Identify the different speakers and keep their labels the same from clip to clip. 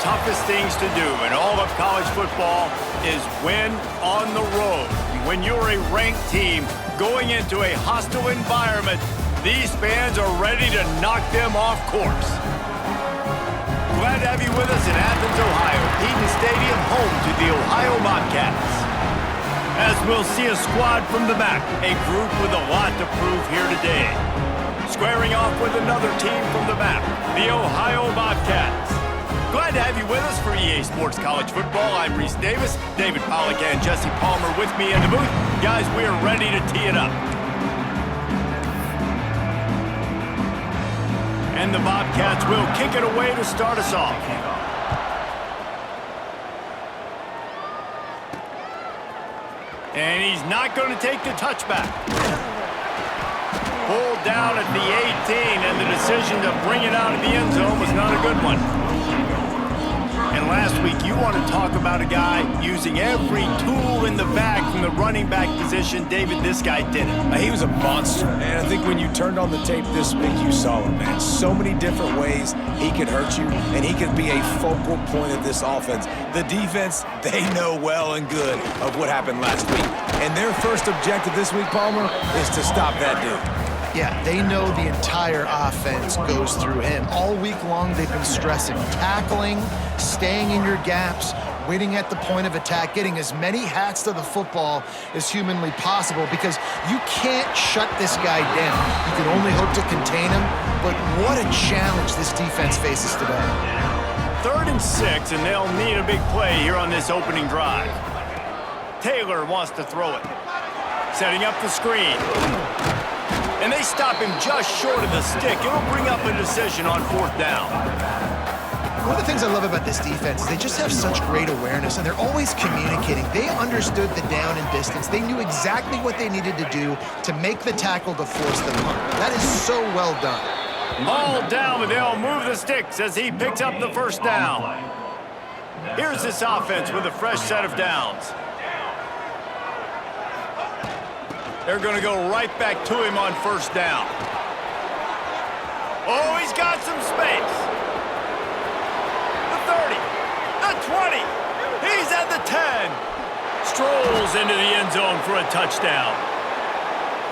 Speaker 1: toughest things to do in all of college football is win on the road. When you're a ranked team going into a hostile environment, these fans are ready to knock them off course. Glad to have you with us in Athens, Ohio, Eaton Stadium, home to the Ohio Bobcats. As we'll see a squad from the back, a group with a lot to prove here today. Squaring off with another team from the map, the Ohio Bobcats. Glad to have you with us for EA Sports College Football. I'm Reese Davis, David Pollack and Jesse Palmer with me in the booth. Guys, we are ready to tee it up. And the Bobcats will kick it away to start us off. And he's not going to take the touchback. Pulled down at the 18, and the decision to bring it out of the end zone was not a good one. And last week, you want to talk about a guy using every tool in the bag from the running back position. David, this guy did it.
Speaker 2: He was a monster, and I think when you turned on the tape this week, you saw it, man. So many different ways he could hurt you, and he could be a focal point of this offense. The defense, they know well and good of what happened last week. And their first objective this week, Palmer, is to stop that dude.
Speaker 3: Yeah, they know the entire offense goes through him. All week long, they've been stressing tackling, staying in your gaps, waiting at the point of attack, getting as many hats to the football as humanly possible because you can't shut this guy down. You can only hope to contain him, but what a challenge this defense faces today.
Speaker 1: 3rd and 6, and they'll need a big play here on this opening drive. Taylor wants to throw it. Setting up the screen. And they stop him just short of the stick. It'll bring up a decision on 4th down.
Speaker 3: One of the things I love about this defense is they just have such great awareness, and they're always communicating. They understood the down and distance. They knew exactly what they needed to do to make the tackle to force the punt. That is so well done.
Speaker 1: Ball down, but they'll move the sticks as he picks up the 1st down. Here's this offense with a fresh set of downs. They're going to go right back to him on 1st down. Oh, he's got some space. The 30, the 20, he's at the 10. Strolls into the end zone for a touchdown.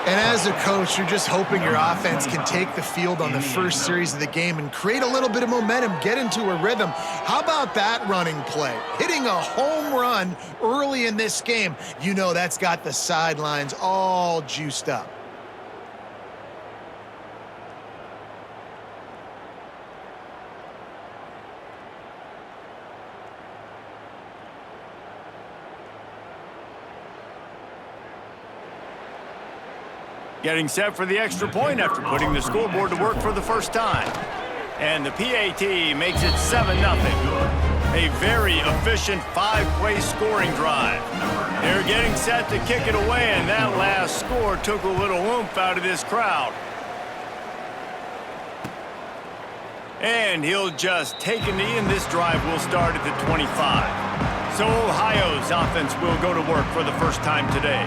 Speaker 3: And as a coach, you're just hoping your offense can take the field on the first series of the game and create a little bit of momentum, get into a rhythm. How about that running play? Hitting a home run early in this game. You know that's got the sidelines all juiced up.
Speaker 1: Getting set for the extra point after putting the scoreboard to work for the first time. And the PAT makes it 7-0. A very efficient 5-play scoring drive. They're getting set to kick it away, and that last score took a little oomph out of this crowd. And he'll just take a knee, and this drive will start at the 25. So Ohio's offense will go to work for the first time today.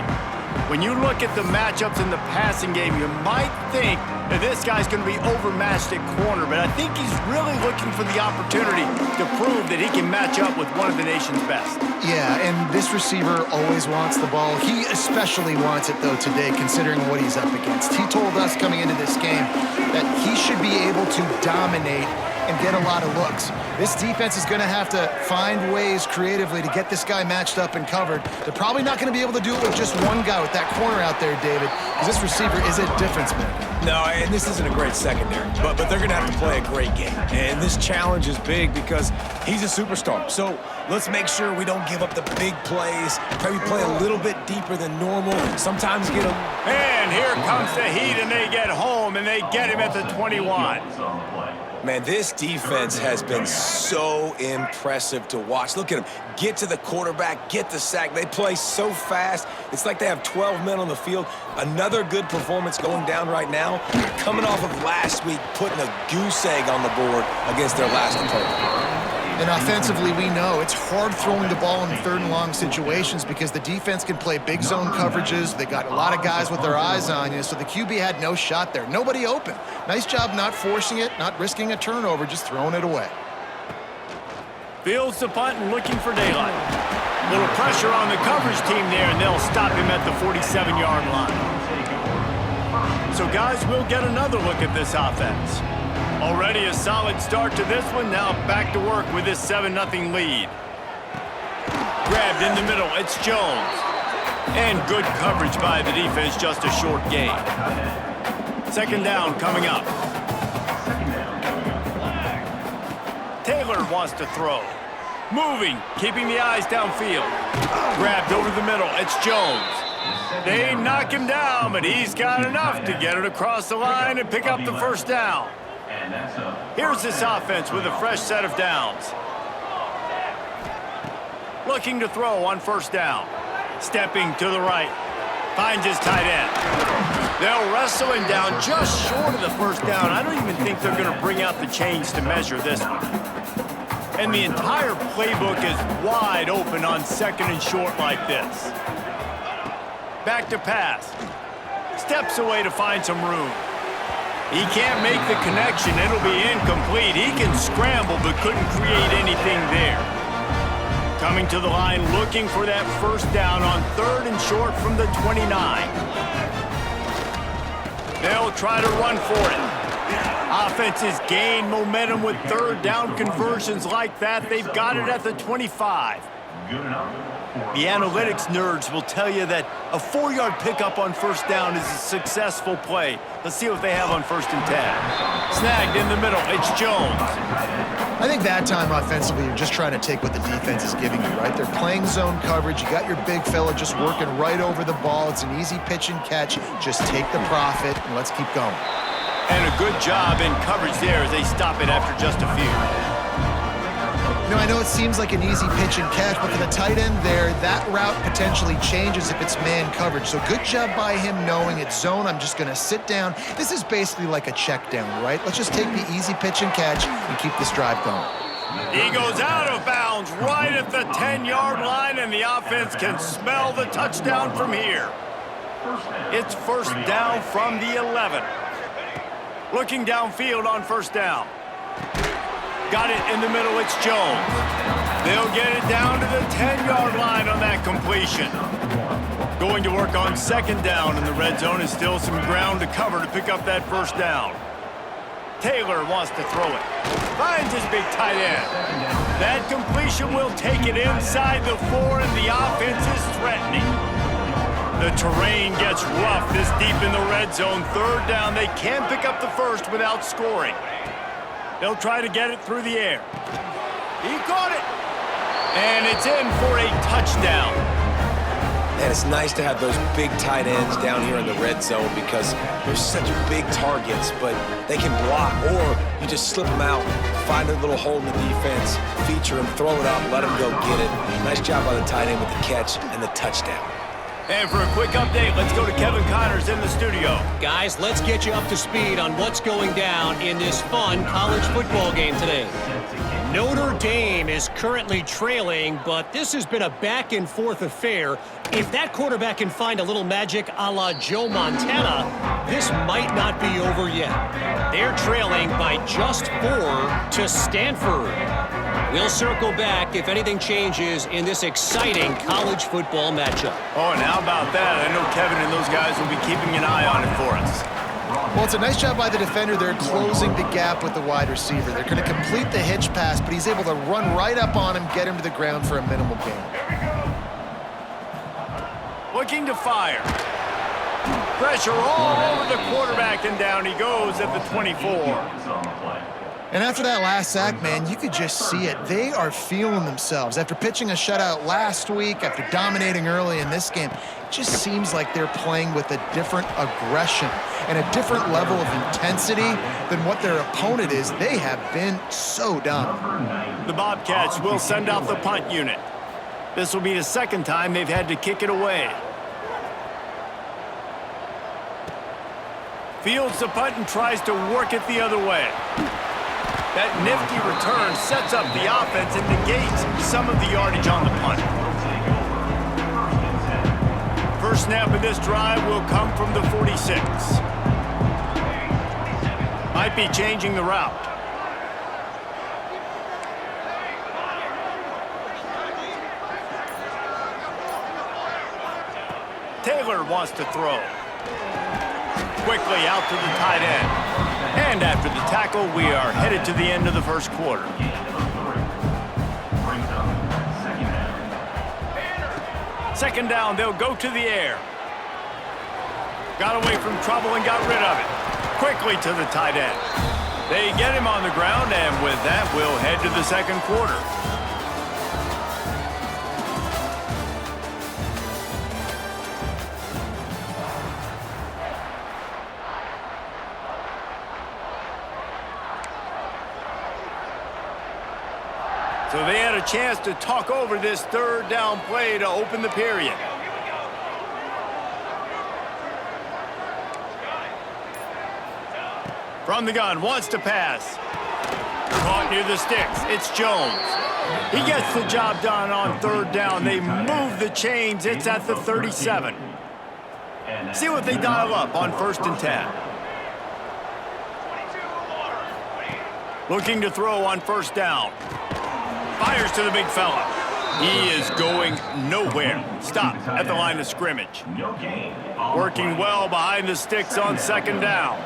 Speaker 1: When you look at the matchups in the passing game, you might think that this guy's going to be overmatched at corner, but I think he's really looking for the opportunity to prove that he can match up with one of the nation's best.
Speaker 3: Yeah, and this receiver always wants the ball. He especially wants it, though, today, considering what he's up against. He told us coming into this game that he should be able to dominate and get a lot of looks. This defense is going to have to find ways creatively to get this guy matched up and covered. They're probably not going to be able to do it with just one guy with that corner out there, David, because this receiver is a difference maker.
Speaker 2: No, and this isn't a great secondary, but they're going to have to play a great game. And this challenge is big because he's a superstar. So let's make sure we don't give up the big plays, maybe play a little bit deeper than normal, sometimes get him.
Speaker 1: And here comes the heat, and they get home, and they get him at the 21.
Speaker 2: Man, this defense has been so impressive to watch. Look at them. Get to the quarterback, get the sack. They play so fast. It's like they have 12 men on the field. Another good performance going down right now. Coming off of last week, putting a goose egg on the board against their last opponent.
Speaker 3: And offensively, we know it's hard throwing the ball in 3rd and long situations because the defense can play big zone coverages. They got a lot of guys with their eyes on you, so the QB had no shot there. Nobody open. Nice job not forcing it, not risking a turnover, just throwing it away.
Speaker 1: Fields the punt and looking for daylight. Little pressure on the coverage team there, and they'll stop him at the 47-yard line. So, guys, we'll get another look at this offense. Already a solid start to this one. Now back to work with this 7-0 lead. Grabbed in the middle. It's Jones. And good coverage by the defense, just a short gain. Second down coming up. Taylor wants to throw. Moving, keeping the eyes downfield. Grabbed over the middle. It's Jones. They knock him down, but he's got enough to get it across the line and pick up the first down. Here's this offense with a fresh set of downs. Looking to throw on first down. Stepping to the right. Finds his tight end. They'll wrestle him down just short of the first down. I don't even think they're going to bring out the chains to measure this one. And the entire playbook is wide open on second and short like this. Back to pass. Steps away to find some room. He can't make the connection. It'll be incomplete. He can scramble but couldn't create anything there. Coming to the line looking for that first down on third and short from the 29. They'll try to run for it. Offenses gain momentum with third down conversions like that. They've got it at the 25. The analytics nerds will tell you that a 4-yard pickup on first down is a successful play. Let's see what they have on 1st and 10. Snagged in the middle. It's Jones.
Speaker 3: I think that time offensively, you're just trying to take what the defense is giving you, right? They're playing zone coverage. You got your big fella just working right over the ball. It's an easy pitch and catch. Just take the profit and let's keep going.
Speaker 1: And a good job in coverage there as they stop it after just a few.
Speaker 3: You know, I know it seems like an easy pitch and catch, but for the tight end there, that route potentially changes if it's man coverage. So good job by him knowing it's zone. I'm just going to sit down. This is basically like a check down, right? Let's just take the easy pitch and catch and keep this drive going.
Speaker 1: He goes out of bounds right at the 10-yard line, and the offense can smell the touchdown from here. It's first down from the 11. Looking downfield on first down. Got it in the middle, it's Jones. They'll get it down to the 10-yard line on that completion. Going to work on second down, and the red zone is still some ground to cover to pick up that first down. Taylor wants to throw it. Finds his big tight end. That completion will take it inside the 4, and the offense is threatening. The terrain gets rough this deep in the red zone. Third down, they can pick up the first without scoring. They'll try to get it through the air. He caught it. And it's in for a touchdown.
Speaker 2: And it's nice to have those big tight ends down here in the red zone because they're such big targets, but they can block, or you just slip them out, find a little hole in the defense, feature them, throw it up, let them go get it. Nice job by the tight end with the catch and the touchdown.
Speaker 1: And for a quick update, let's go to Kevin Connors in the studio.
Speaker 4: Guys, let's get you up to speed on what's going down in this fun college football game today. Notre Dame is currently trailing, but this has been a back-and-forth affair. If that quarterback can find a little magic a la Joe Montana, this might not be over yet. They're trailing by just 4 to Stanford. We'll circle back if anything changes in this exciting college football matchup.
Speaker 1: Oh, and how about that? I know Kevin and those guys will be keeping an eye on it for us.
Speaker 3: Well, it's a nice job by the defender. They're closing the gap with the wide receiver. They're going to complete the hitch pass, but he's able to run right up on him, get him to the ground for a minimal gain.
Speaker 1: Looking to fire. Pressure all over the quarterback, and down he goes at the 24.
Speaker 3: And after that last sack, man, you could just see it. They are feeling themselves. After pitching a shutout last week, after dominating early in this game, it just seems like they're playing with a different aggression and a different level of intensity than what their opponent is. They have been so dominant.
Speaker 1: The Bobcats will send out the punt unit. This will be the second time they've had to kick it away. Fields the punt and tries to work it the other way. That nifty return sets up the offense and negates some of the yardage on the punt. First snap of this drive will come from the 46. Might be changing the route. Taylor wants to throw. Quickly out to the tight end. And after the tackle, we are headed to the end of the first quarter. Second down, they'll go to the air. Got away from trouble and got rid of it. Quickly to the tight end. They get him on the ground, and with that, we'll head to the second quarter. So they had a chance to talk over this third down play to open the period. From the gun, wants to pass. Caught near the sticks. It's Jones. He gets the job done on third down. They move the chains. It's at the 37. See what they dial up on 1st and 10. Looking to throw on 1st down. Fires to the big fella. He is going nowhere. Stop at the line of scrimmage. Working well behind the sticks on 2nd down.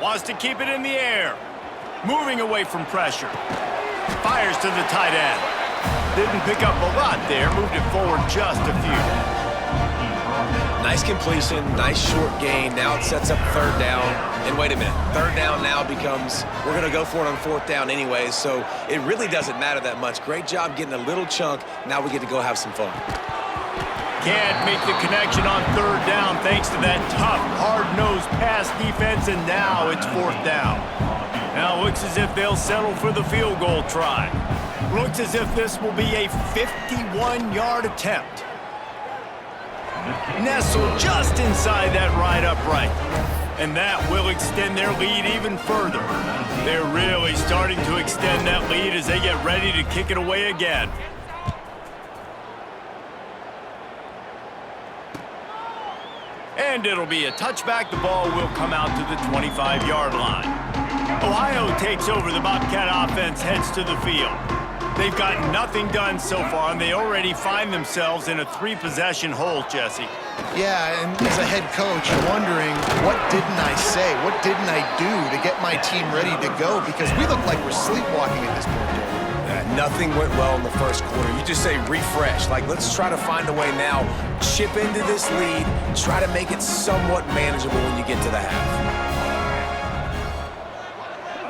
Speaker 1: Wants to keep it in the air. Moving away from pressure. Fires to the tight end. Didn't pick up a lot there. Moved it forward just a few.
Speaker 2: Nice completion, nice short gain. Now it sets up 3rd down. And wait a minute, 3rd down now becomes, we're going to go for it on 4th down anyways, so it really doesn't matter that much. Great job getting a little chunk. Now we get to go have some fun.
Speaker 1: Can't make the connection on 3rd down thanks to that tough, hard-nosed pass defense, and now it's 4th down. Now it looks as if they'll settle for the field goal try. Looks as if this will be a 51-yard attempt. Nestled just inside that right upright. And that will extend their lead even further. They're really starting to extend that lead as they get ready to kick it away again. And it'll be a touchback. The ball will come out to the 25-yard line. Ohio takes over. The Bobcat offense heads to the field. They've got nothing done so far, and they already find themselves in a 3-possession hole, Jesse.
Speaker 3: Yeah, and as a head coach, you're wondering, what didn't I say? What didn't I do to get my team ready to go? Because we look like we're sleepwalking at this point, David.
Speaker 2: Nothing went well in the first quarter. You just say refresh. Like, let's try to find a way now. Chip into this lead. Try to make it somewhat manageable when you get to the half.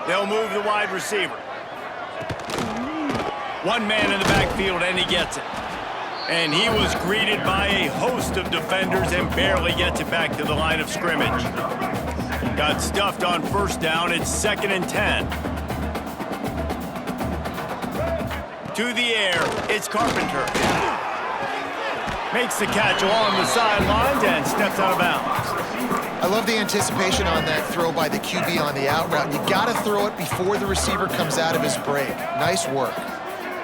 Speaker 1: They'll move the wide receiver. One man in the backfield, and he gets it. And he was greeted by a host of defenders and barely gets it back to the line of scrimmage. Got stuffed on 1st down. It's 2nd and 10. To the air, it's Carpenter. Makes the catch along the sidelines and steps out of bounds.
Speaker 3: I love the anticipation on that throw by the QB on the out route. You got to throw it before the receiver comes out of his break. Nice work.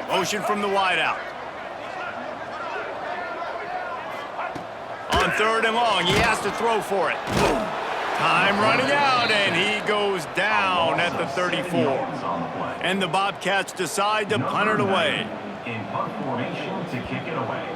Speaker 1: Motion from the wideout. On 3rd and long, he has to throw for it. Time running out, and he goes down at the 34. And the Bobcats decide to punt it away.
Speaker 5: In punt formation to kick it away.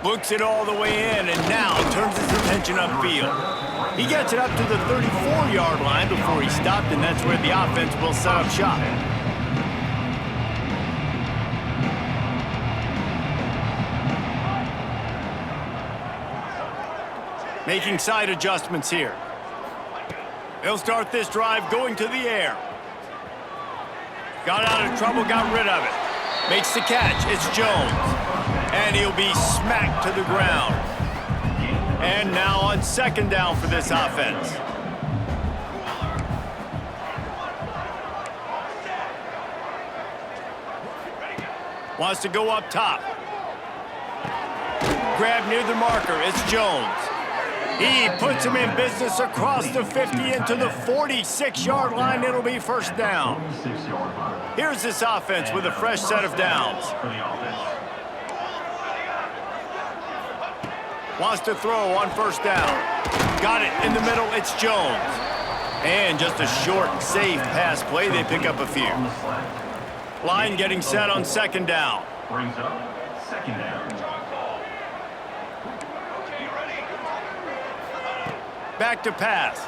Speaker 1: Looks it all the way in, and now turns his attention upfield. He gets it up to the 34-yard line before he stopped, and that's where the offense will set up shop. Making side adjustments here. They'll start this drive going to the air. Got out of trouble, got rid of it. Makes the catch, it's Jones. And he'll be smacked to the ground. And now on 2nd down for this offense. Wants to go up top. Grab near the marker, it's Jones. He puts him in business across the 50 into the 46-yard line. It'll be 1st down. Here's this offense with a fresh set of downs. Wants to throw on 1st down. Got it in the middle. It's Jones. And just a short, safe pass play. They pick up a few. Line getting set on second down.
Speaker 5: Brings up second down.
Speaker 1: Back to pass.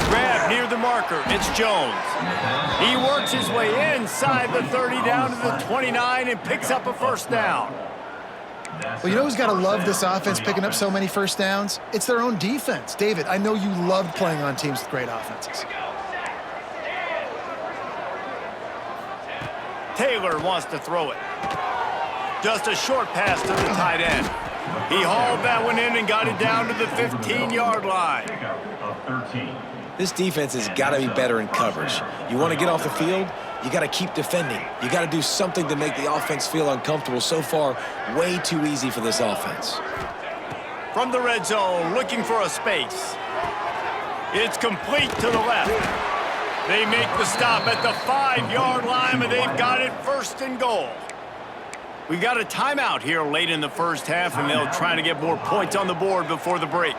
Speaker 1: Grab near the marker. It's Jones. He works his way inside the 30 down to the 29 and picks up a first down.
Speaker 3: Well, you know who's got to love this offense picking up so many first downs? It's their own defense. David, I know you loved playing on teams with great offenses.
Speaker 1: Taylor wants to throw it. Just a short pass to the tight end. He hauled that one in and got it down to the 15-yard line.
Speaker 2: This defense has got to be better in coverage. You want to get off the field, you got to keep defending. You got to do something to make the offense feel uncomfortable. So far, way too easy for this offense.
Speaker 1: From the red zone, looking for a space. It's complete to the left. They make the stop at the 5-yard line, but they've got it first and goal. We got a timeout here late in the first half, and they'll try to get more points on the board before the break.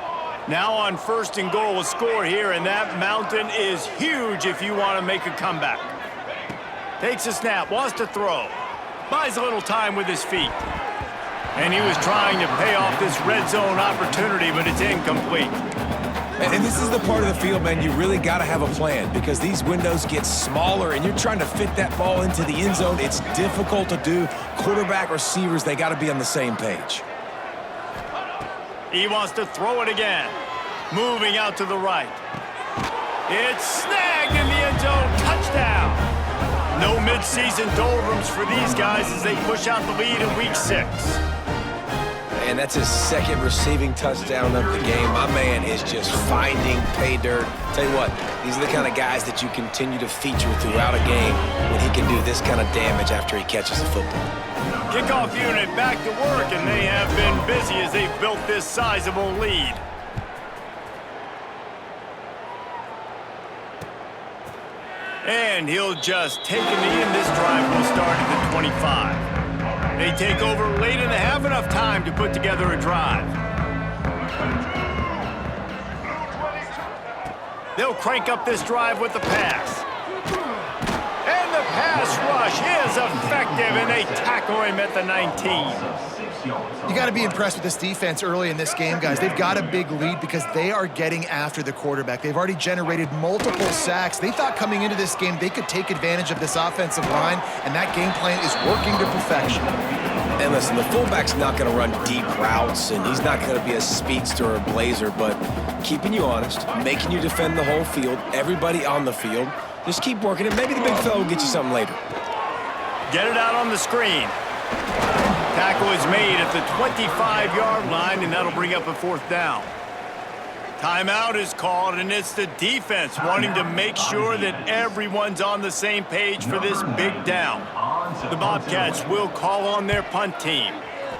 Speaker 1: Now on first and goal, a score here, and that mountain is huge if you want to make a comeback. Takes a snap, wants to throw. Buys a little time with his feet. And he was trying to pay off this red zone opportunity, but it's incomplete.
Speaker 2: And this is the part of the field, man, you really got to have a plan because these windows get smaller and you're trying to fit that ball into the end zone. It's difficult to do. Quarterback, receivers, they got to be on the same page.
Speaker 1: He wants to throw it again. Moving out to the right. It's snagged in the end zone. Touchdown. No midseason doldrums for these guys as they push out the lead in week 6.
Speaker 2: And that's his second receiving touchdown of the game. My man is just finding pay dirt. Tell you what, these are the kind of guys that you continue to feature throughout a game when he can do this kind of damage after he catches the football.
Speaker 1: Kickoff unit back to work, and they have been busy as they've built this sizable lead. And he'll just take in the end. This drive will start at the 25. They take over late and they have enough time to put together a drive. They'll crank up this drive with the pass. And the pass rush is effective, and they tackle him at the 19.
Speaker 3: You got to be impressed with this defense early in this game, guys. They've got a big lead because they are getting after the quarterback. They've already generated multiple sacks. They thought coming into this game they could take advantage of this offensive line, and that game plan is working to perfection.
Speaker 2: And listen, the fullback's not going to run deep routes, and he's not going to be a speedster or a blazer, but keeping you honest, making you defend the whole field, everybody on the field, just keep working it. Maybe the big fella will get you something later.
Speaker 1: Get it out on the screen. Tackle is made at the 25-yard line, and that'll bring up a fourth down. Timeout is called, and it's the defense wanting to make sure that everyone's on the same page for this big down. The Bobcats will call on their punt team.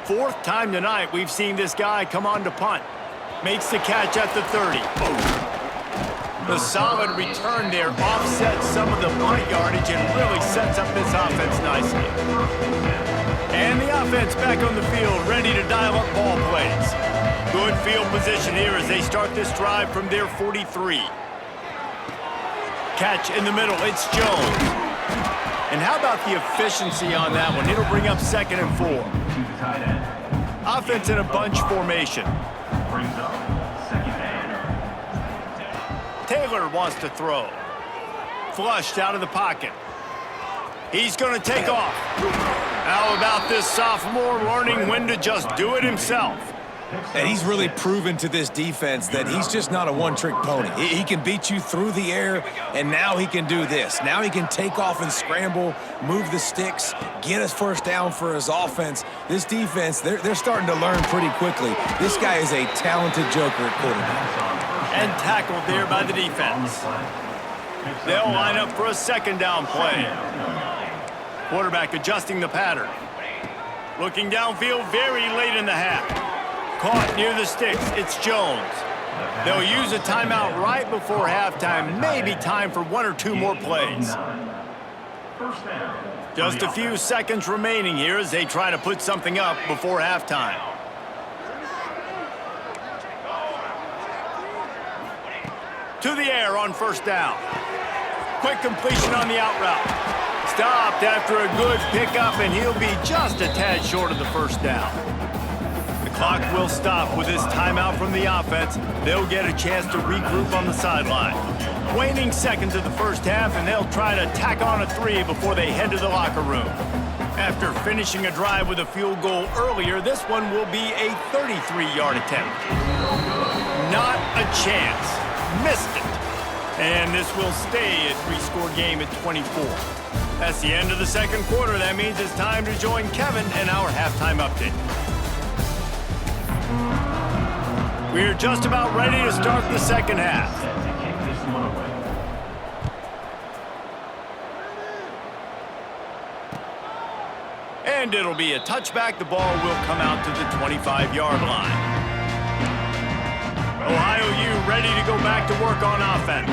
Speaker 1: Fourth time tonight we've seen this guy come on to punt. Makes the catch at the 30. The solid return there offsets some of the punt yardage and really sets up this offense nicely. And the offense back on the field, ready to dial up ball plays. Good field position here as they start this drive from their 43. Catch in the middle, it's Jones. And how about the efficiency on that one? It'll bring up 2nd and 4. Offense in a bunch formation.
Speaker 5: Brings up second down.
Speaker 1: Taylor wants to throw. Flushed out of the pocket. He's going to take off. How about this sophomore learning when to just do it himself?
Speaker 2: And he's really proven to this defense that he's just not a one-trick pony. He can beat you through the air, and now he can do this. Now he can take off and scramble, move the sticks, get us first down for his offense. This defense, they're starting to learn pretty quickly. This guy is a talented joker at quarterback.
Speaker 1: And tackled there by the defense. They'll line up for a 2nd down play. Quarterback adjusting the pattern. Looking downfield very late in the half. Caught near the sticks, it's Jones. They'll use a timeout right before halftime. Maybe time for 1 or 2 more plays. Just a few seconds remaining here as they try to put something up before halftime. To the air on first down. Quick completion on the out route. Stopped after a good pickup, and he'll be just a tad short of the first down. The clock will stop with this timeout from the offense. They'll get a chance to regroup on the sideline. Waning seconds of the first half, and they'll try to tack on a 3 before they head to the locker room. After finishing a drive with a field goal earlier, this one will be a 33-yard attempt. Not a chance. Missed it. And this will stay a 3-score game at 24. That's the end of the second quarter. That means it's time to join Kevin in our halftime update. We're just about ready to start the second half. And it'll be a touchback. The ball will come out to the 25-yard line. Ohio U ready to go back to work on offense.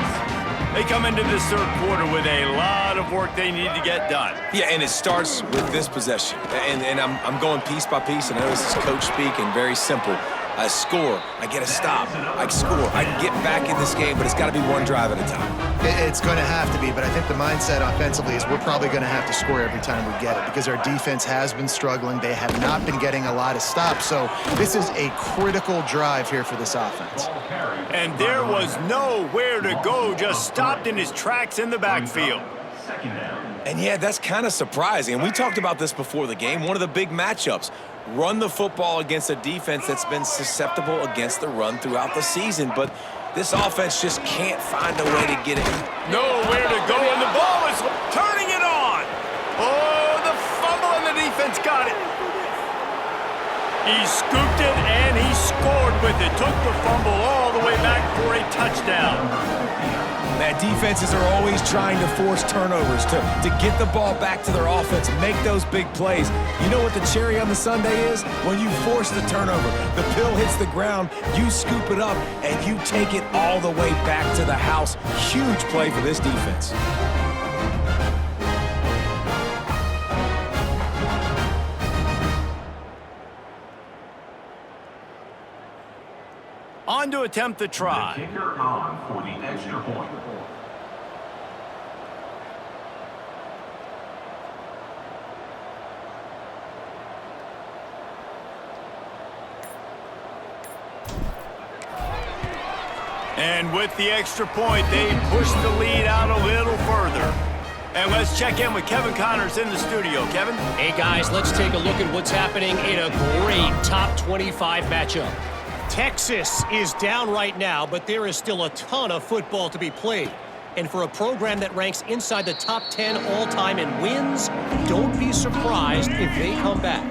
Speaker 1: They come into this third quarter with a lot of work they need to get done.
Speaker 2: Yeah, and it starts with this possession. And I'm going piece by piece, and I know this is coach speak and very simple. I score, I get a stop, I score, I can get back in this game, but it's got to be one drive at a time.
Speaker 3: It's going to have to be, but I think the mindset offensively is we're probably going to have to score every time we get it because our defense has been struggling. They have not been getting a lot of stops, so this is a critical drive here for this offense.
Speaker 1: And there was nowhere to go, just stopped in his tracks in the backfield.
Speaker 2: And yeah, that's kind of surprising. And we talked about this before the game, one of the big matchups. Run the football against a defense that's been susceptible against the run throughout the season, but this offense just can't find a way to get it.
Speaker 1: Nowhere to go, and the ball is turning it on. Oh, the fumble, and the defense got it. He scooped it, and he scored with it. Took the fumble all the way back for a touchdown.
Speaker 2: Man, defenses are always trying to force turnovers to get the ball back to their offense and make those big plays. You know what the cherry on the sundae is? When you force the turnover, the pill hits the ground, you scoop it up, and you take it all the way back to the house. Huge play for this defense.
Speaker 1: On to attempt the try.
Speaker 5: The kicker on for the extra point.
Speaker 1: And with the extra point, they push the lead out a little further. And let's check in with Kevin Connors in the studio. Kevin?
Speaker 4: Hey, guys, let's take a look at what's happening in a great top 25 matchup. Texas is down right now, but there is still a ton of football to be played. And for a program that ranks inside the top 10 all-time in wins, don't be surprised if they come back.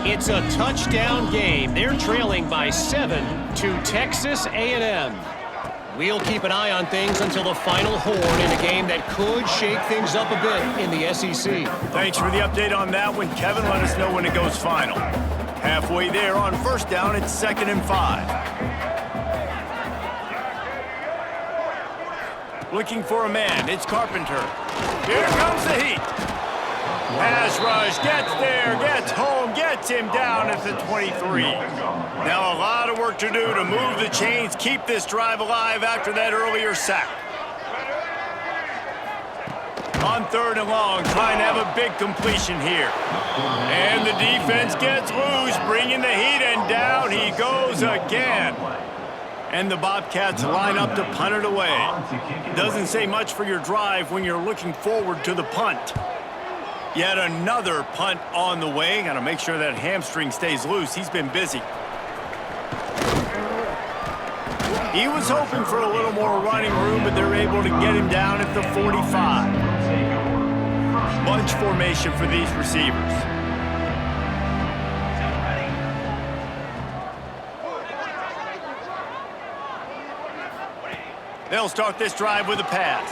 Speaker 4: It's a touchdown game. They're trailing by 7 to Texas A&M. We'll keep an eye on things until the final horn in a game that could shake things up a bit in the SEC.
Speaker 1: Thanks for the update on that one, Kevin. Let us know when it goes final. Halfway there on first down, it's 2nd and 5. Looking for a man, it's Carpenter. Here comes the heat. Pass rush, gets there, gets home, gets him down at the 23. Now a lot of work to do to move the chains, keep this drive alive after that earlier sack. On 3rd and long, trying to have a big completion here. And the defense gets loose, bringing the heat, and down he goes again. And the Bobcats line up to punt it away. Doesn't say much for your drive when you're looking forward to the punt. Yet another punt on the way. Got to make sure that hamstring stays loose. He's been busy. He was hoping for a little more running room, but they're able to get him down at the 45. Bunch formation for these receivers. They'll start this drive with a pass.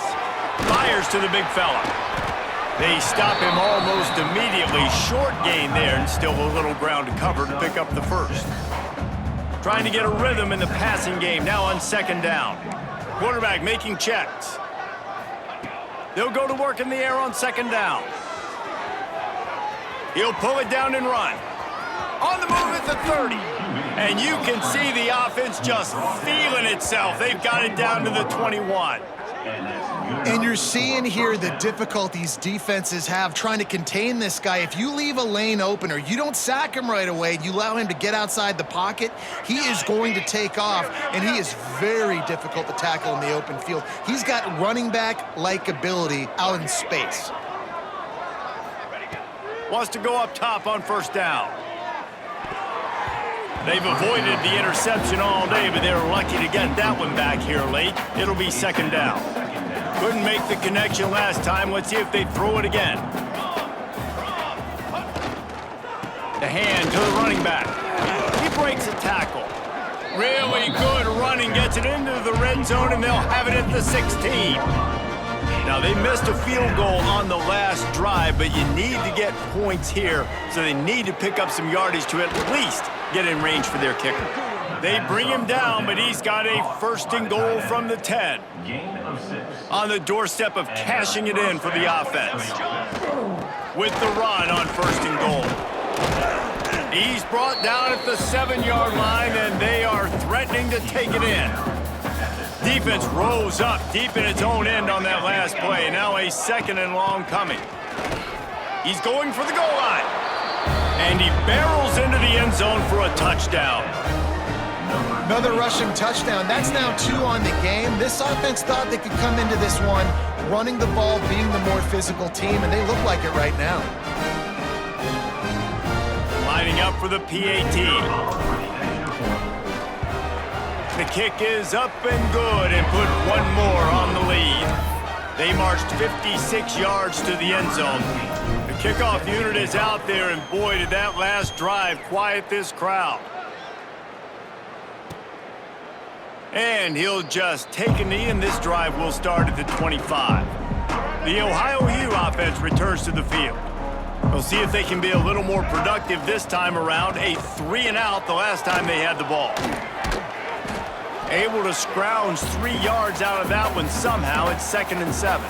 Speaker 1: Fires to the big fella. They stop him almost immediately. Short gain there, and still a little ground to cover to pick up the first. Trying to get a rhythm in the passing game, now on 2nd down. Quarterback making checks. They'll go to work in the air on 2nd down. He'll pull it down and run. On the move at the 30. And you can see the offense just feeling itself. They've got it down to the 21.
Speaker 3: And you're seeing here the difficulties defenses have trying to contain this guy. If you leave a lane open or you don't sack him right away, you allow him to get outside the pocket, he is going to take off, and he is very difficult to tackle in the open field. He's got running back-like ability out in space.
Speaker 1: Wants to go up top on first down. They've avoided the interception all day, but they were lucky to get that one back here late. It'll be second down. Couldn't make the connection last time. Let's see if they throw it again. The hand to the running back. He breaks a tackle. Really good running, gets it into the red zone, and they'll have it at the 16. Now, they missed a field goal on the last drive, but you need to get points here, so they need to pick up some yardage to at least get in range for their kicker. They bring him down, but he's got a first and goal from the 10. On the doorstep of cashing it in for the offense. With the run on first and goal. He's brought down at the 7-yard line, and they are threatening to take it in. Defense rose up deep in its own end on that last play. Now a second and long coming. He's going for the goal line. And he barrels into the end zone for a touchdown.
Speaker 3: Another rushing touchdown. That's now 2 on the game. This offense thought they could come into this one running the ball, being the more physical team, and they look like it right now.
Speaker 1: Lining up for the PAT. The kick is up and good and put one more on the lead. They marched 56 yards to the end zone. The kickoff unit is out there, and boy, did that last drive quiet this crowd. And he'll just take a knee, and this drive will start at the 25. The Ohio U offense returns to the field. We'll see if they can be a little more productive this time around. A 3-and-out the last time they had the ball. Able to scrounge 3 yards out of that one somehow. It's 2nd and 7.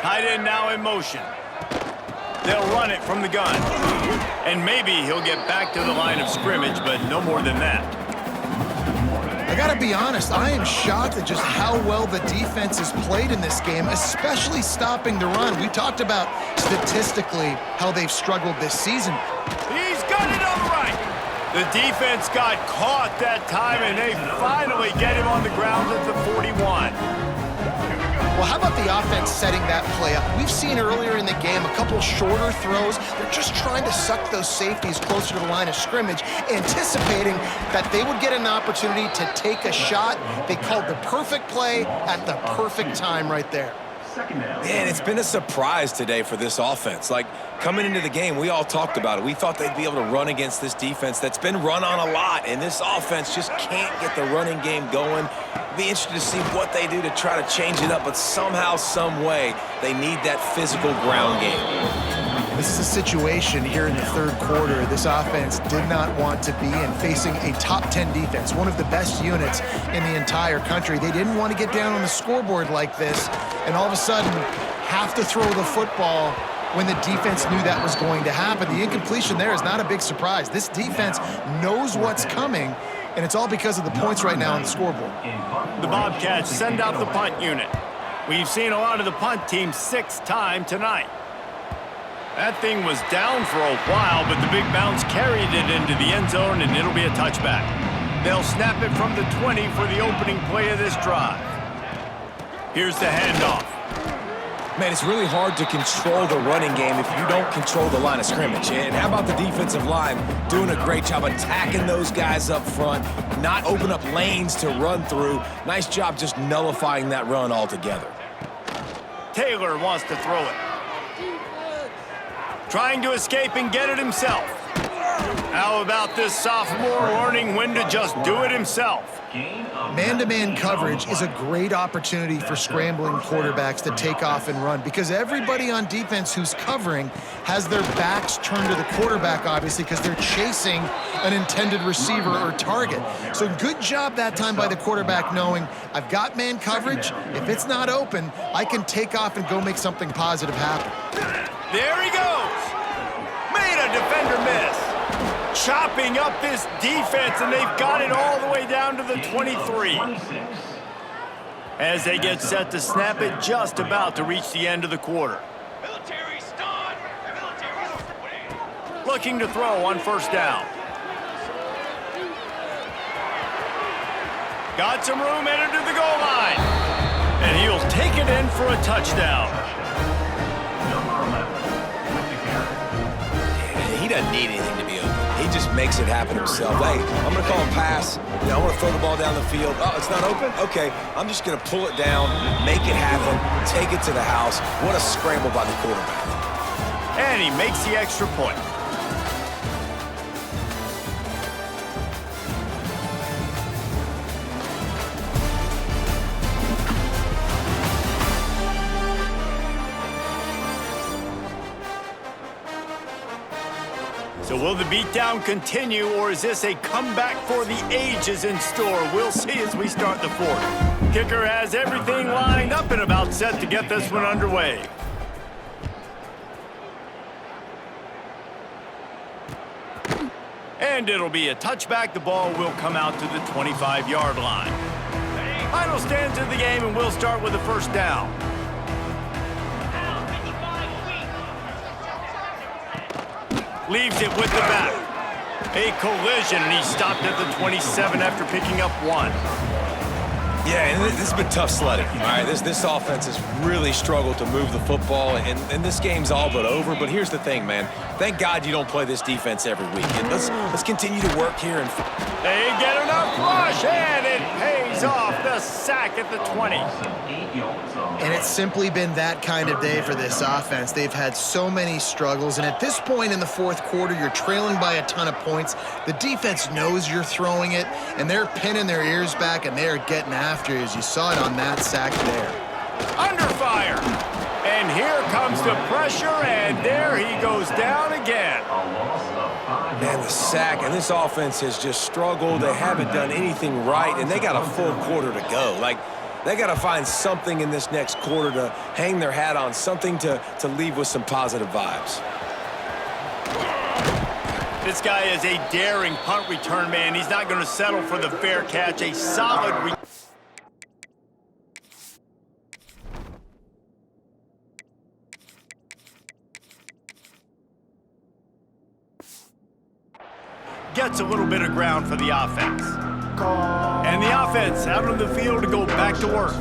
Speaker 1: Tight end now in motion. They'll run it from the gun. And maybe he'll get back to the line of scrimmage, but no more than that.
Speaker 3: I gotta be honest, I am shocked at just how well the defense has played in this game, especially stopping the run. We talked about statistically how they've struggled this season.
Speaker 1: He's got it on the right. The defense got caught that time, and they finally get him on the ground at the 41.
Speaker 3: Well, how about the offense setting that play up? We've seen earlier in the game a couple shorter throws. They're just trying to suck those safeties closer to the line of scrimmage, anticipating that they would get an opportunity to take a shot. They called the perfect play at the perfect time right there.
Speaker 2: Man, it's been a surprise today for this offense. Like, coming into the game, we all talked about it. We thought they'd be able to run against this defense that's been run on a lot, and this offense just can't get the running game going. Be interested to see what they do to try to change it up, but somehow, some way, they need that physical ground game.
Speaker 3: This is a situation here in the third quarter this offense did not want to be in, facing a top 10 defense, one of the best units in the entire country. They didn't want to get down on the scoreboard like this and all of a sudden have to throw the football when the defense knew that was going to happen. The incompletion there is not a big surprise. This defense knows what's coming, and it's all because of the points right now on the scoreboard.
Speaker 1: The Bobcats send out the punt unit. We've seen a lot of the punt team 6th time tonight. That thing was down for a while, but the big bounce carried it into the end zone, and it'll be a touchback. They'll snap it from the 20 for the opening play of this drive. Here's the handoff.
Speaker 2: Man, it's really hard to control the running game if you don't control the line of scrimmage. And how about the defensive line doing a great job attacking those guys up front, not open up lanes to run through. Nice job just nullifying that run altogether.
Speaker 1: Taylor wants to throw it. Trying to escape and get it himself. How about this sophomore learning when to just do it himself?
Speaker 3: Man-to-man coverage is a great opportunity for scrambling quarterbacks to take off and run because everybody on defense who's covering has their backs turned to the quarterback, obviously, because they're chasing an intended receiver or target. So good job that time by the quarterback knowing I've got man coverage. If it's not open, I can take off and go make something positive happen.
Speaker 1: There he goes. Made a defender miss. Chopping up this defense, and they've got it all the way down to the 23. As they get set to snap it, just about to reach the end of the quarter. Looking to throw on first down. Got some room, headed to the goal line. And he'll take it in for a touchdown.
Speaker 2: He doesn't need anything to be open. He just makes it happen himself. Hey, I'm going to call a pass. I want to throw the ball down the field. Oh, it's not open? Okay, I'm just going to pull it down, make it happen, take it to the house. What a scramble by the quarterback.
Speaker 1: And he makes the extra point. So will the beatdown continue, or is this a comeback for the ages in store? We'll see as we start the fourth. Kicker has everything lined up and about set to get this one underway. And it'll be a touchback. The ball will come out to the 25-yard line. Final stands of the game, and we'll start with the first down. Leaves it with the back. A collision, and he stopped at the 27 after picking up one.
Speaker 2: Yeah, and this has been tough sledding. All right, this offense has really struggled to move the football, and this game's all but over. But here's the thing, man. Thank God you don't play this defense every week. And let's continue to work here. And
Speaker 1: they get enough rush, and it pays off. The sack at the 20.
Speaker 3: And it's simply been that kind of day for this offense. They've had so many struggles, and at this point in the fourth quarter, you're trailing by a ton of points. The defense knows you're throwing it, and they're pinning their ears back, and they're getting after you, as you saw it on that sack there.
Speaker 1: Under fire. And here comes the pressure, and there he goes down again.
Speaker 2: Man, the sack, and this offense has just struggled. They haven't done anything right, and they got a full quarter to go. Like, they got to find something in this next quarter to hang their hat on, something to leave with some positive vibes.
Speaker 1: This guy is a daring punt return man. He's not going to settle for the fair catch. A solid gets a little bit of ground for the offense. And the offense out on the field to go back to work.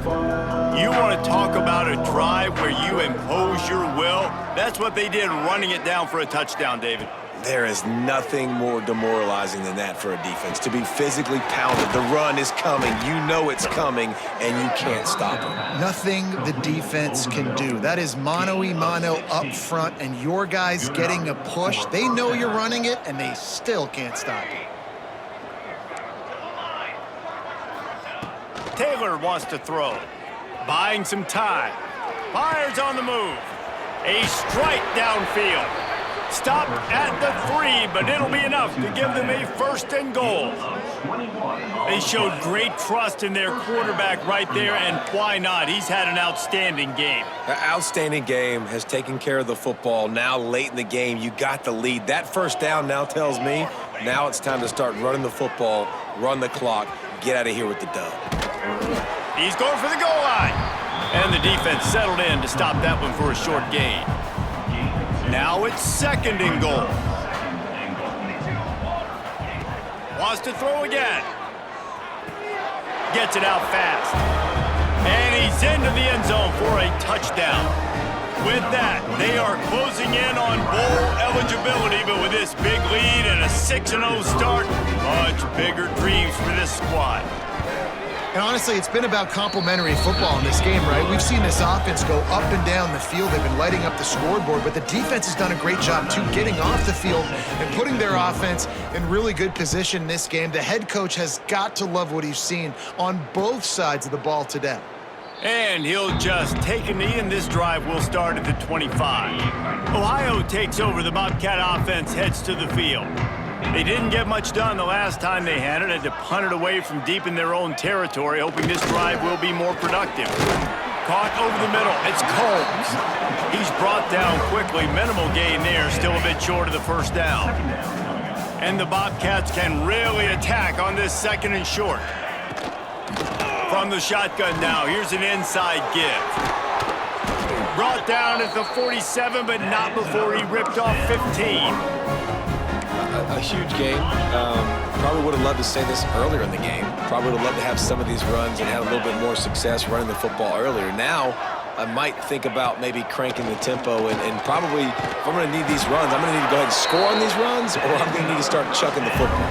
Speaker 1: You want to talk about a drive where you impose your will? That's what they did, running it down for a touchdown, David.
Speaker 2: There is nothing more demoralizing than that for a defense, to be physically pounded. The run is coming. You know it's coming, and you can't stop it.
Speaker 3: Nothing the defense can do. That is mano-a-mano up front, and your guys getting a push. They know you're running it, and they still can't stop it.
Speaker 1: Taylor wants to throw. Buying some time. Fires on the move. A strike downfield. Stop at the 3, but it'll be enough to give them a first and goal. They showed great trust in their quarterback right there, and why not? He's had an outstanding game.
Speaker 2: An outstanding game, has taken care of the football. Now late in the game, you got the lead. That first down now tells me now it's time to start running the football, run the clock, get out of here with the dub.
Speaker 1: He's going for the goal line. And the defense settled in to stop that one for a short gain. Now it's second and goal. Wants to throw again. Gets it out fast. And he's into the end zone for a touchdown. With that, they are closing in on bowl eligibility, but with this big lead and a 6-0 start, much bigger dreams for this squad.
Speaker 3: And honestly, it's been about complementary football in this game, right? We've seen this offense go up and down the field. They've been lighting up the scoreboard, but the defense has done a great job, too, getting off the field and putting their offense in really good position in this game. The head coach has got to love what he's seen on both sides of the ball today.
Speaker 1: And he'll just take a knee, and this drive will start at the 25. Ohio takes over. The Bobcat offense heads to the field. They didn't get much done the last time they had to punt it away from deep in their own territory, hoping this drive will be more productive. Caught over the middle. It's Combs. He's brought down quickly. Minimal gain there, still a bit short of the first down. And the Bobcats can really attack on this second and short. From the shotgun now, here's an inside give. Brought down at the 47, but not before he ripped off 15.
Speaker 2: A huge game. Probably would have loved to say this earlier in the game. Probably would have loved to have some of these runs and have a little bit more success running the football earlier. Now, I might think about maybe cranking the tempo and probably, if I'm going to need these runs, I'm going to need to go ahead and score on these runs, or I'm going to need to start chucking the football.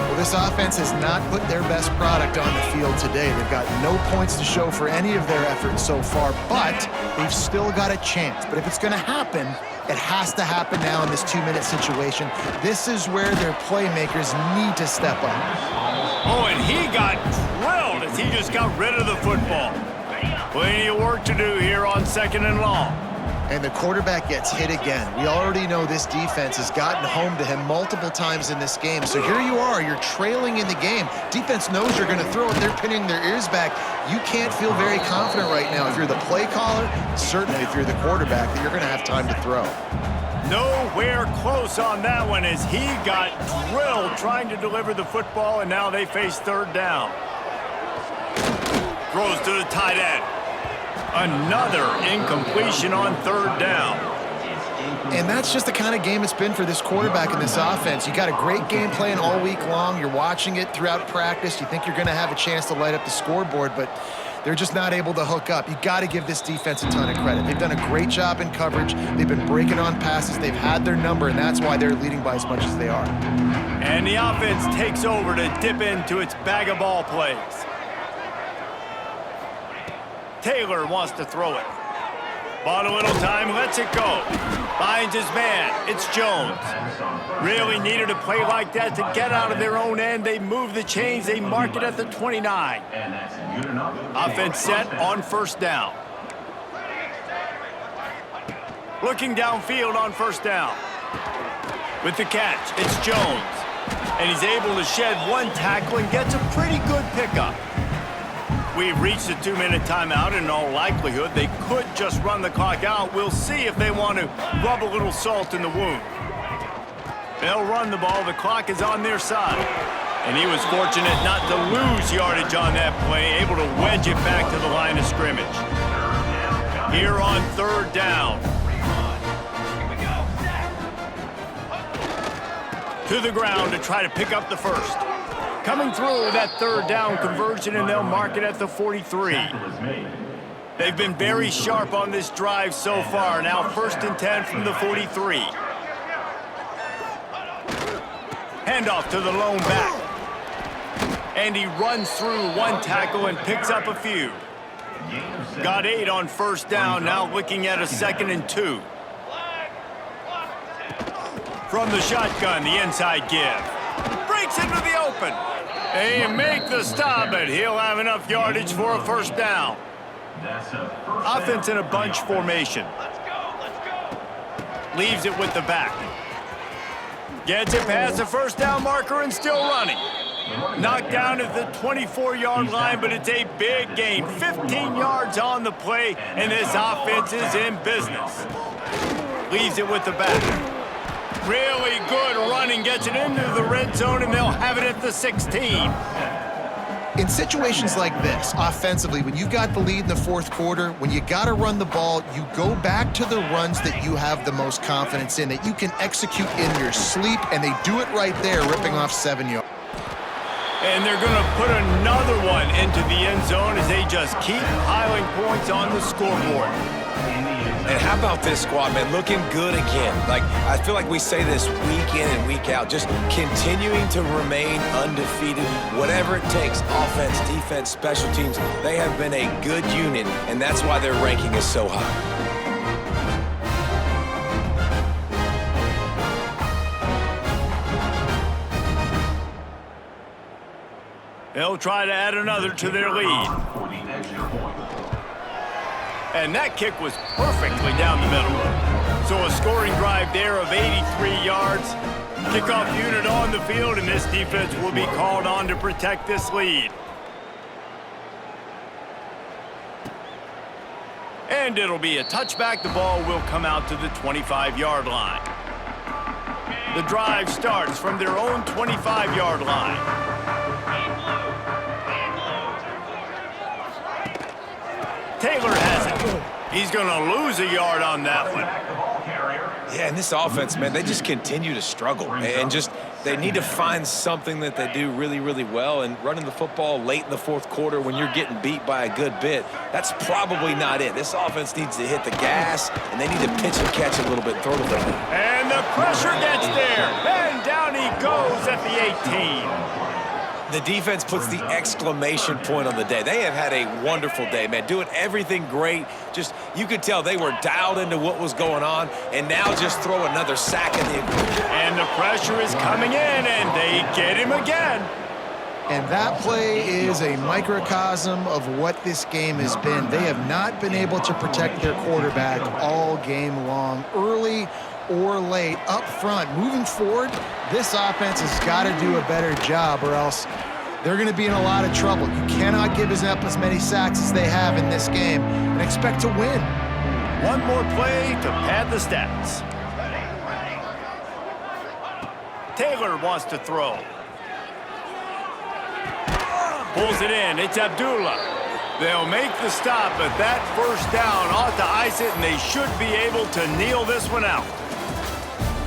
Speaker 3: Well, this offense has not put their best product on the field today. They've got no points to show for any of their efforts so far, but they've still got a chance. But if it's going to happen, it has to happen now in this 2-minute situation. This is where their playmakers need to step up.
Speaker 1: Oh, and he got drilled as he just got rid of the football. Plenty of work to do here on 2nd and long.
Speaker 3: And the quarterback gets hit again. We already know this defense has gotten home to him multiple times in this game. So here you are, you're trailing in the game. Defense knows you're going to throw it. They're pinning their ears back. You can't feel very confident right now if you're the play caller, certainly if you're the quarterback, that you're going to have time to throw.
Speaker 1: Nowhere close on that one as he got drilled trying to deliver the football, and now they face 3rd down. Throws to the tight end. Another incompletion on 3rd down.
Speaker 3: And that's just the kind of game it's been for this quarterback in this offense. You got a great game plan all week long. You're watching it throughout practice. You think you're going to have a chance to light up the scoreboard, but they're just not able to hook up. You got to give this defense a ton of credit. They've done a great job in coverage. They've been breaking on passes. They've had their number, and that's why they're leading by as much as they are.
Speaker 1: And the offense takes over to dip into its bag of ball plays. Taylor wants to throw it. Bought a little time, lets it go. Finds his man. It's Jones. Really needed a play like that to get out of their own end. They move the chains. They mark it at the 29. Offense set on 1st down. Looking downfield on 1st down. With the catch, it's Jones. And he's able to shed one tackle and gets a pretty good pickup. We've reached a 2-minute timeout, and in all likelihood, they could just run the clock out. We'll see if they want to rub a little salt in the wound. They'll run the ball. The clock is on their side. And he was fortunate not to lose yardage on that play, able to wedge it back to the line of scrimmage. Here on 3rd down. To the ground to try to pick up the first. Coming through that 3rd down conversion, and they'll mark it at the 43. They've been very sharp on this drive so far. Now 1st and 10 from the 43. Handoff to the lone back. And he runs through one tackle and picks up a few. Got 8 on 1st down, now looking at a 2nd and 2. From the shotgun, the inside give. Breaks into the open. They make the stop, but he'll have enough yardage for a 1st down. Offense in a bunch formation. Leaves it with the back. Gets it past the 1st down marker and still running. Knocked down at the 24-yard line, but it's a big gain. 15 yards on the play, and this offense is in business. Leaves it with the back. Really good running, gets it into the red zone, and they'll have it at the 16.
Speaker 3: In situations like this, offensively, when you've got the lead in the 4th quarter, when you got to run the ball, you go back to the runs that you have the most confidence in, that you can execute in your sleep, and they do it right there, ripping off 7 yards.
Speaker 1: And they're going to put another one into the end zone as they just keep piling points on the scoreboard.
Speaker 2: And how about this squad, man? Looking good again. Like, I feel like we say this week in and week out, just continuing to remain undefeated, whatever it takes, offense, defense, special teams. They have been a good unit, and that's why their ranking is so high.
Speaker 1: They'll try to add another to their lead.
Speaker 5: For the extra point.
Speaker 1: And that kick was perfectly down the middle. So a scoring drive there of 83 yards. Kickoff unit on the field, and this defense will be called on to protect this lead. And it'll be a touchback. The ball will come out to the 25-yard line. The drive starts from their own 25-yard line. Taylor has it. He's going to lose a yard on that one.
Speaker 2: Yeah, and this offense, man, they just continue to struggle. And just, they need to find something that they do really, really well. And running the football late in the fourth quarter when you're getting beat by a good bit, that's probably not it. This offense needs to hit the gas, and they need to pitch and catch a little bit and throw the ball.
Speaker 1: And the pressure gets there. And down he goes at the 18.
Speaker 2: The defense puts the exclamation point on the day. They have had a wonderful day, man, doing everything great. Just, you could tell they were dialed into what was going on, and now just throw another sack in the equation.
Speaker 1: And the pressure is coming in, and they get him again.
Speaker 3: And that play is a microcosm of what this game has been. They have not been able to protect their quarterback all game long, early or late, up front. Moving forward, this offense has got to do a better job, or else they're going to be in a lot of trouble. You cannot give up as many sacks as they have in this game and expect to win.
Speaker 1: One more play to pad the stats. Taylor wants to throw. Pulls it in. It's Abdullah. They'll make the stop, but that first down ought to ice it, and they should be able to kneel this one out.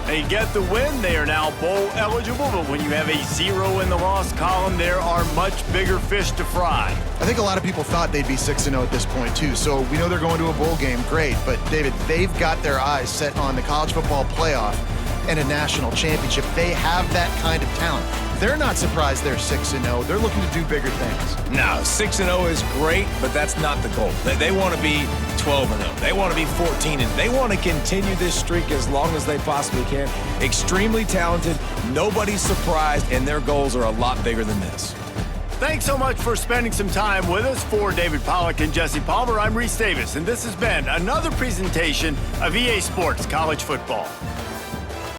Speaker 1: They get the win. They are now bowl eligible, but when you have a 0 in the loss column, there are much bigger fish to fry.
Speaker 3: I think a lot of people thought they'd be 6-0 at this point, too. So we know they're going to a bowl game. Great. But, David, they've got their eyes set on the college football playoff and a national championship. They have that kind of talent. They're not surprised they're 6-0. They're looking to do bigger things.
Speaker 2: No, 6-0 is great, but that's not the goal. They want to be 12-0. They want to be 14-0. They want to continue this streak as long as they possibly can. Extremely talented, nobody's surprised, and their goals are a lot bigger than this.
Speaker 1: Thanks so much for spending some time with us. For David Pollack and Jesse Palmer, I'm Reese Davis, and this has been another presentation of EA Sports College Football.